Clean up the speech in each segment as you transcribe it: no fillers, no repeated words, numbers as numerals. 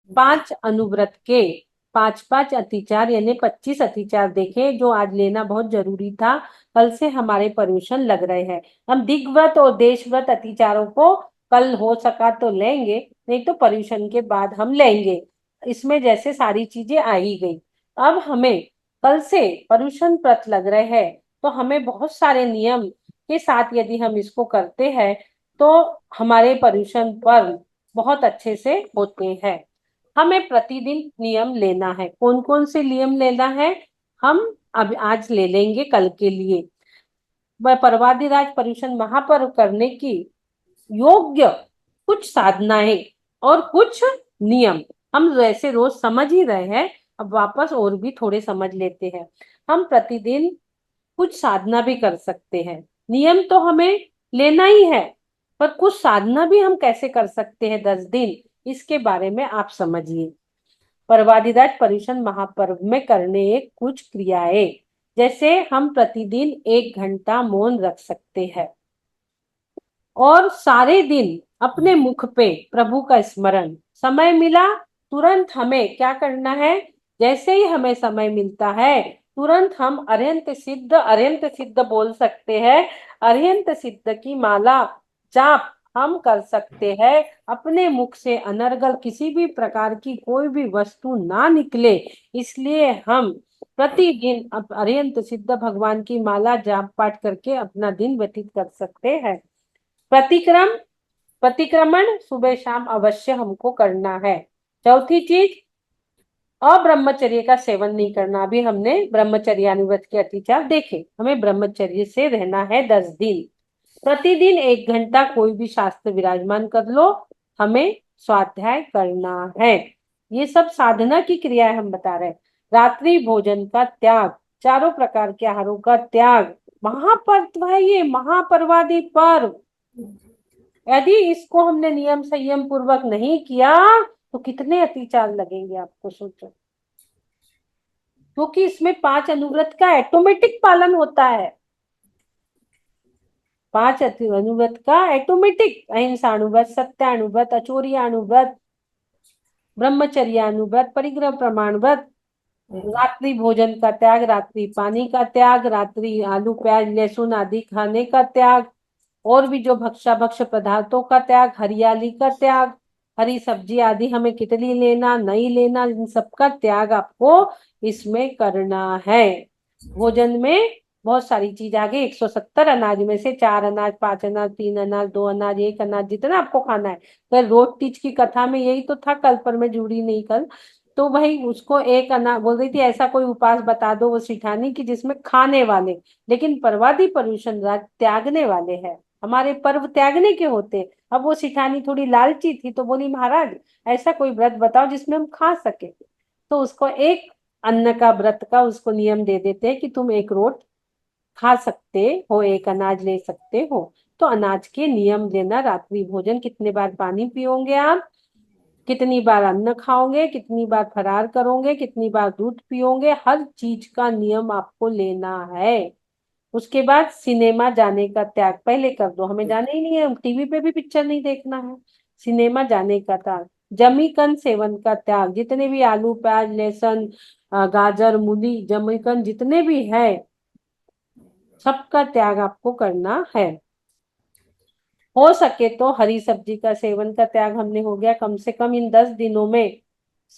5 अनुव्रत के 5-5 अतिचार यानी 25 अतिचार देखे, जो आज लेना बहुत जरूरी था। कल से हमारे पर्यूषण लग रहे हैं। हम दिग्व्रत और देशव्रत अतिचारों को कल हो सका तो लेंगे, नहीं तो पर्यूषण के बाद हम लेंगे। इसमें जैसे सारी चीजें आ ही गई। अब हमें कल से पर्यूषण व्रत लग रहे हैं, तो हमें बहुत सारे नियम के साथ यदि हम इसको करते हैं तो हमारे पर्यूषण पर्व बहुत अच्छे से होते हैं। हमें प्रतिदिन नियम लेना है। कौन कौन से नियम लेना है हम अब आज ले लेंगे कल के लिए। वह पर्वादिराज पर्यूषण महापर्व करने की योग्य कुछ साधनाएं और कुछ नियम हम वैसे रोज समझ ही रहे हैं, अब वापस और भी थोड़े समझ लेते हैं। हम प्रतिदिन कुछ साधना भी कर सकते हैं। नियम तो हमें लेना ही है, पर कुछ साधना भी हम कैसे कर सकते हैं 10 दिन, इसके बारे में आप समझिए। पर्वादिराज पर्यूषण महापर्व में करने कुछ क्रियाएं, जैसे हम प्रतिदिन 1 घंटा मौन रख सकते हैं और सारे दिन अपने मुख पे प्रभु का स्मरण। समय मिला तुरंत हमें क्या करना है, जैसे ही हमें समय मिलता है तुरंत हम अर्यंत सिद्ध बोल सकते हैं। अर्यंत सिद्ध की माला जाप हम कर सकते हैं। अपने मुख से अनर्गल किसी भी प्रकार की कोई भी वस्तु ना निकले, इसलिए हम प्रतिदिन अर्यंत सिद्ध भगवान की माला जाप पाठ करके अपना दिन व्यतीत कर सकते हैं। प्रतिक्रम प्रतिक्रमण सुबह शाम अवश्य हमको करना है। चौथी चीज, अब्रह्मचर्य का सेवन नहीं करना। अभी हमने ब्रह्मचर्यानुव्रत के अतिचार देखे, हमें ब्रह्मचर्य से रहना है 10 दिन। प्रतिदिन 1 घंटा कोई भी शास्त्र विराजमान कर लो, हमें स्वाध्याय करना है। ये सब साधना की क्रियाएं हम बता रहे हैं। रात्रि भोजन का त्याग, चारों प्रकार के आहारों का त्याग, महापर्व है ये, महापर्वादि पर्व। यदि इसको हमने नियम संयम पूर्वक नहीं किया तो कितने अतिचार लगेंगे आपको सोचो। क्योंकि इसमें 5 अनुव्रत का ऑटोमेटिक पालन होता है। 5 अनुव्रत का ऑटोमेटिक, अहिंसानुव्रत, सत्यानुव्रत, अचोरियानुव्रत, ब्रह्मचर्यानुव्रत, परिग्रह प्रमाणव्रत, रात्रि भोजन का त्याग, रात्रि पानी का त्याग, रात्रि आलू प्याज लहसुन आदि खाने का त्याग, और भी जो भक्ष पदार्थों का त्याग, हरियाली का त्याग, हरी सब्जी आदि हमें कितनी लेना नहीं लेना, इन सबका त्याग आपको इसमें करना है। भोजन में बहुत सारी चीज आ गई। 170 अनाज में से 4 अनाज, 5 अनाज, 3 अनाज, 2 अनाज, 1 अनाज, जितना आपको खाना है। कल रोज तीज की कथा में यही तो था, कल पर मैं जुड़ी नहीं कल। तो भाई उसको एक अनाज बोल रही थी, ऐसा कोई उपास बता दो वो सिठानी की जिसमें खाने वाले, लेकिन पर्वादि पर्यूषण राज त्यागने वाले हैं। हमारे पर्व त्यागने के होते। अब वो सिठानी थोड़ी लालची थी तो बोली महाराज ऐसा कोई व्रत बताओ जिसमें हम खा सके। तो उसको एक अन्न का व्रत का उसको नियम दे देते हैं कि तुम एक रोट खा सकते हो, एक अनाज ले सकते हो। तो अनाज के नियम लेना, रात्रि भोजन, कितने बार पानी पियोगे आप, कितनी बार अन्न खाओगे, कितनी बार फरार करोगे, कितनी बार दूध पियोगे, हर चीज का नियम आपको लेना है। उसके बाद सिनेमा जाने का त्याग पहले कर दो, हमें जाना ही नहीं है, टीवी पे भी पिक्चर नहीं देखना है। सिनेमा जाने का त्याग, जमीकंद सेवन का त्याग, जितने भी आलू प्याज लहसुन गाजर मूली जमीकंद जितने भी है सबका त्याग आपको करना है। हो सके तो हरी सब्जी का सेवन का त्याग हमने हो गया, कम से कम इन 10 दिनों में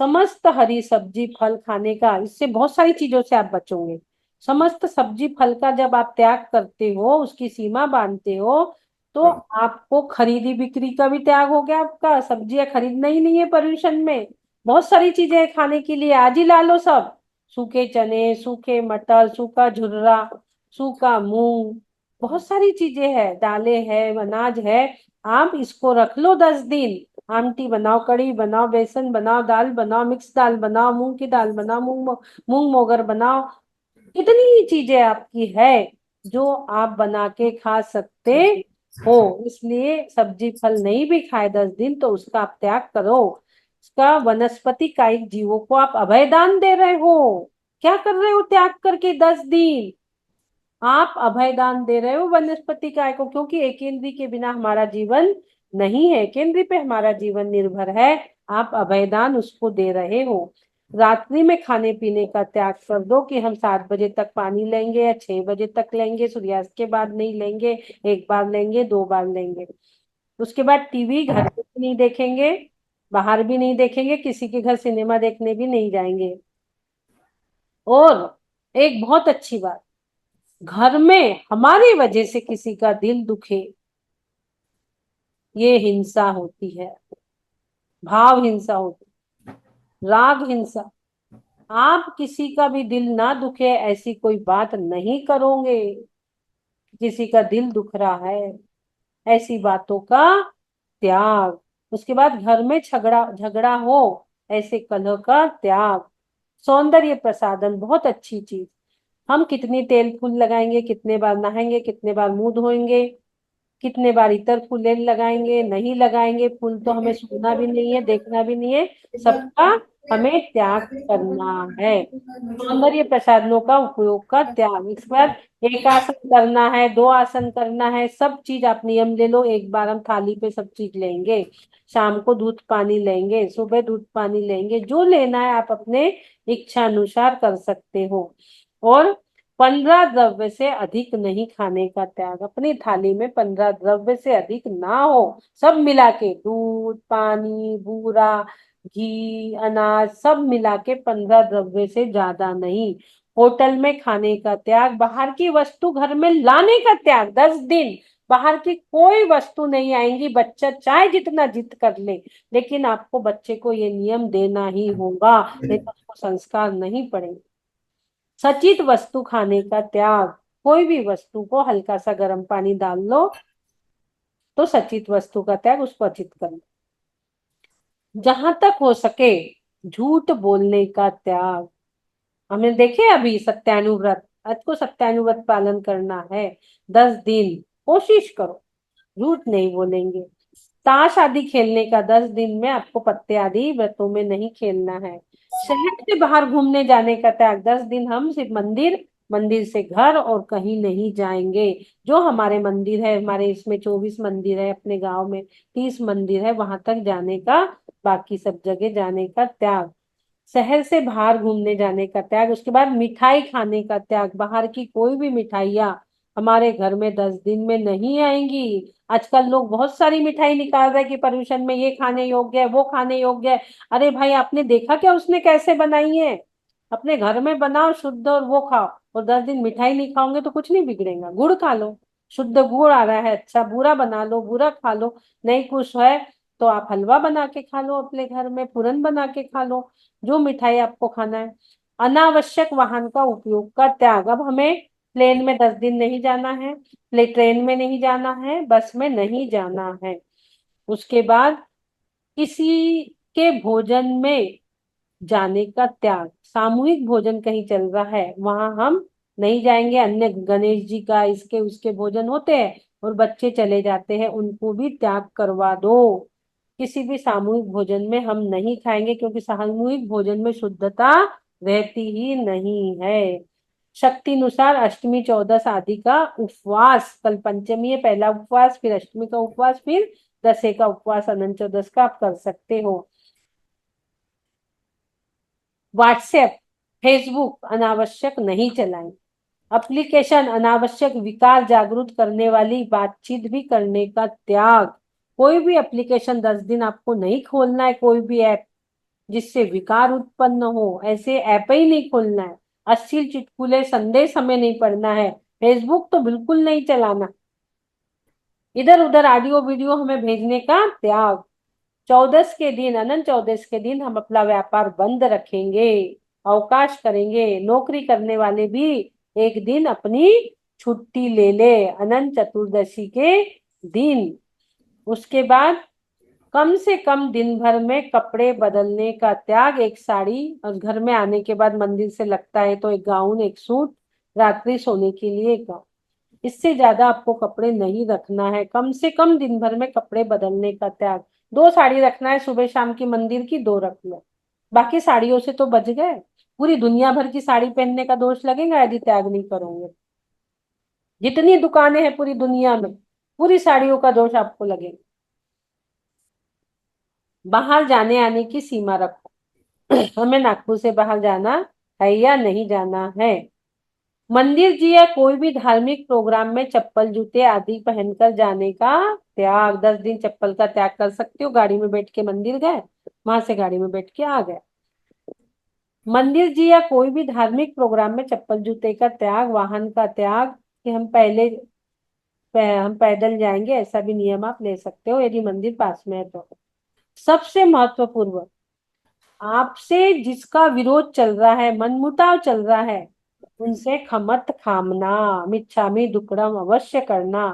समस्त हरी सब्जी फल खाने का, इससे बहुत सारी चीजों से आप बचोगे। समस्त सब्जी फल का जब आप त्याग करते हो, उसकी सीमा बांधते हो, तो आपको खरीदी बिक्री का भी त्याग हो गया। आपका सब्जियां खरीदना ही नहीं है पर्यूषण में। बहुत सारी चीजें हैं खाने के लिए, आज ही ला लो सब। सूखे चने, सूखे मटर, सूखा झुर्रा, सूखा मूंग, बहुत सारी चीजें हैं, दालें है, अनाज है। आप इसको रख लो 10 दिन। आमटी बनाओ, कढ़ी बनाओ, बेसन बनाओ, दाल बनाओ, मिक्स दाल बनाओ, मूंग की दाल बनाओ, मूंग मोगर बनाओ। कितनी ही चीजें आपकी है जो आप बना के खा सकते हो। इसलिए सब्जी फल नहीं भी खाए 10 दिन तो उसका आप त्याग करो। उसका वनस्पति कायिक जीवों को आप अभयदान दे रहे हो। क्या कर रहे हो त्याग करके 10 दिन? आप अभयदान दे रहे हो वनस्पति काय को, क्योंकि एकेंद्री के बिना हमारा जीवन नहीं है, केंद्री पे हमारा जीवन निर्भर है। आप अभयदान उसको दे रहे हो। रात्रि में खाने पीने का त्याग कर दो कि हम 7 बजे तक पानी लेंगे या 6 बजे तक लेंगे, सूर्यास्त के बाद नहीं लेंगे, एक बार लेंगे, 2 बार लेंगे। उसके बाद टीवी घर में भी नहीं देखेंगे, बाहर भी नहीं देखेंगे, किसी के घर सिनेमा देखने भी नहीं जाएंगे। और एक बहुत अच्छी बात, घर में हमारी वजह से किसी का दिल दुखे, ये हिंसा होती है, भाव हिंसा होती है, राग हिंसा। आप किसी का भी दिल ना दुखे ऐसी कोई बात नहीं करोगे। किसी का दिल दुख रहा है, ऐसी बातों का त्याग। उसके बाद घर में झगड़ा झगड़ा हो, ऐसे कलह का त्याग। सौंदर्य प्रसाधन बहुत अच्छी चीज। हम कितनी तेल फूल लगाएंगे, कितने बार नहाएंगे, कितने बार मुंह धोएंगे, कितने बार इतर फूल लगाएंगे, नहीं लगाएंगे, फूल तो हमें छूना भी नहीं है, देखना भी नहीं है, सबका हमें त्याग करना है। सौंदर्य प्रसाधनों का उपयोग का त्याग। इसके बाद एक आसन करना है, 2 आसन करना है, सब चीज आप नियम ले लो। एक बार हम थाली पे सब चीज लेंगे, शाम को दूध पानी लेंगे, सुबह दूध पानी लेंगे, जो लेना है आप अपने इच्छा अनुसार कर सकते हो। और 15 द्रव्य से अधिक नहीं खाने का त्याग। अपनी थाली में 15 द्रव्य से अधिक ना हो, सब मिला के, दूध पानी बूरा घी अनाज सब मिला के 15 द्रव्य से ज्यादा नहीं। होटल में खाने का त्याग। बाहर की वस्तु घर में लाने का त्याग। 10 दिन बाहर की कोई वस्तु नहीं आएंगी, बच्चा चाहे जितना जिद कर ले, लेकिन आपको बच्चे को ये नियम देना ही होगा, नहीं तो उसको संस्कार नहीं पड़ेंगे। सचित वस्तु खाने का त्याग। कोई भी वस्तु को हल्का सा गर्म पानी डाल लो तो सचित वस्तु का त्याग, उसको अचित कर लो। जहां तक हो सके झूठ बोलने का त्याग। हमने देखे अभी सत्यानुव्रत, आज को सत्यानुव्रत पालन करना है, 10 दिन कोशिश करो झूठ नहीं बोलेंगे। ताश आदि खेलने का, 10 दिन में आपको पत्ते आदि व्रतों में नहीं खेलना है। शहर से बाहर घूमने जाने का त्याग। 10 दिन हम सिर्फ मंदिर, मंदिर से घर और कहीं नहीं जाएंगे। जो हमारे मंदिर है, हमारे इसमें 24 मंदिर है, अपने गांव में 30 मंदिर है, वहां तक जाने का, बाकी सब जगह जाने का त्याग। शहर से बाहर घूमने जाने का त्याग। उसके बाद मिठाई खाने का त्याग। बाहर की कोई भी मिठाइयाँ हमारे घर में 10 दिन में नहीं आएंगी। आजकल लोग बहुत सारी मिठाई निकाल रहे हैं कि पर्यूषण में ये खाने योग्य है, वो खाने योग्य है। अरे भाई, आपने देखा क्या उसने कैसे बनाई है? अपने घर में बनाओ शुद्ध और वो खाओ। और 10 दिन मिठाई नहीं खाओगे तो कुछ नहीं बिगड़ेगा। गुड़ खा लो, शुद्ध गुड़ आ रहा है, अच्छा बुरा बना लो, बुरा खा लो। नहीं कुछ है तो आप हलवा बना के खा लो, अपने घर में पूरन बना के खा लो, जो मिठाई आपको खाना है। अनावश्यक वाहन का उपयोग का त्याग। अब हमें प्लेन में 10 दिन नहीं जाना है, प्ले ट्रेन में नहीं जाना है, बस में नहीं जाना है। उसके बाद किसी के भोजन में जाने का त्याग। सामूहिक भोजन कहीं चल रहा है, वहां हम नहीं जाएंगे। अन्य गणेश जी का, इसके उसके भोजन होते हैं और बच्चे चले जाते हैं, उनको भी त्याग करवा दो। किसी भी सामूहिक भोजन में हम नहीं खाएंगे, क्योंकि सामूहिक भोजन में शुद्धता रहती ही नहीं है। शक्ति अनुसार अष्टमी चौदस आदि का उपवास, कल पंचमी है, पहला उपवास, फिर अष्टमी का उपवास, फिर दशे का उपवास, अनंत चौदस का आप कर सकते हो। व्हाट्सएप फेसबुक अनावश्यक नहीं चलाएं। एप्लीकेशन अनावश्यक विकार जागृत करने वाली बातचीत भी करने का त्याग। कोई भी एप्लीकेशन 10 दिन आपको नहीं खोलना है, कोई भी ऐप जिससे विकार उत्पन्न हो, ऐसे ऐप ही नहीं खोलना है। अश्लील चुटकुले संदेश हमें नहीं पढ़ना है। फेसबुक तो बिल्कुल नहीं चलाना। इधर उधर ऑडियो वीडियो हमें भेजने का त्याग। चौदस के दिन, अनंत चौदस के दिन हम अपना व्यापार बंद रखेंगे, अवकाश करेंगे। नौकरी करने वाले भी एक दिन अपनी छुट्टी ले ले, अनंत चतुर्दशी के दिन। उसके बाद कम से कम दिन भर में कपड़े बदलने का त्याग। एक साड़ी, और घर में आने के बाद मंदिर से लगता है तो एक गाउन, एक सूट, रात्रि सोने के लिए एक गाउन। इससे ज्यादा आपको कपड़े नहीं रखना है। कम से कम दिन भर में कपड़े बदलने का त्याग। 2 साड़ी रखना है, सुबह शाम की मंदिर की 2 रख लो, बाकी साड़ियों से तो बच गए। पूरी दुनिया भर की साड़ी पहनने का दोष लगेगा यदि त्याग नहीं करोगे। जितनी दुकानें हैं पूरी दुनिया में, पूरी साड़ियों का दोष आपको लगेगा। बाहर जाने आने की सीमा रखो। हमें नागपुर से बाहर जाना है या नहीं जाना है। मंदिर जी या कोई भी धार्मिक प्रोग्राम में चप्पल जूते आदि पहनकर जाने का त्याग। 10 दिन चप्पल का त्याग कर सकते हो। गाड़ी में बैठ के मंदिर गए, वहां से गाड़ी में बैठ के आ गए। मंदिर जी या कोई भी धार्मिक प्रोग्राम में चप्पल जूते का त्याग, वाहन का त्याग, कि हम पैदल जाएंगे, ऐसा भी नियम आप ले सकते हो यदि मंदिर पास में है तो। सबसे महत्वपूर्ण, आपसे जिसका विरोध चल रहा है, मनमुटाव चल रहा है, उनसे खमत खामना, मिच्छामी दुक्कडम अवश्य करना,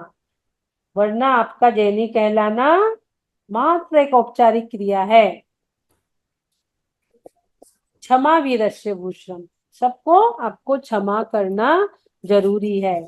वरना आपका जैनी कहलाना मात्र एक औपचारिक क्रिया है। क्षमा वीरस्य भूषण, सबको आपको क्षमा करना जरूरी है।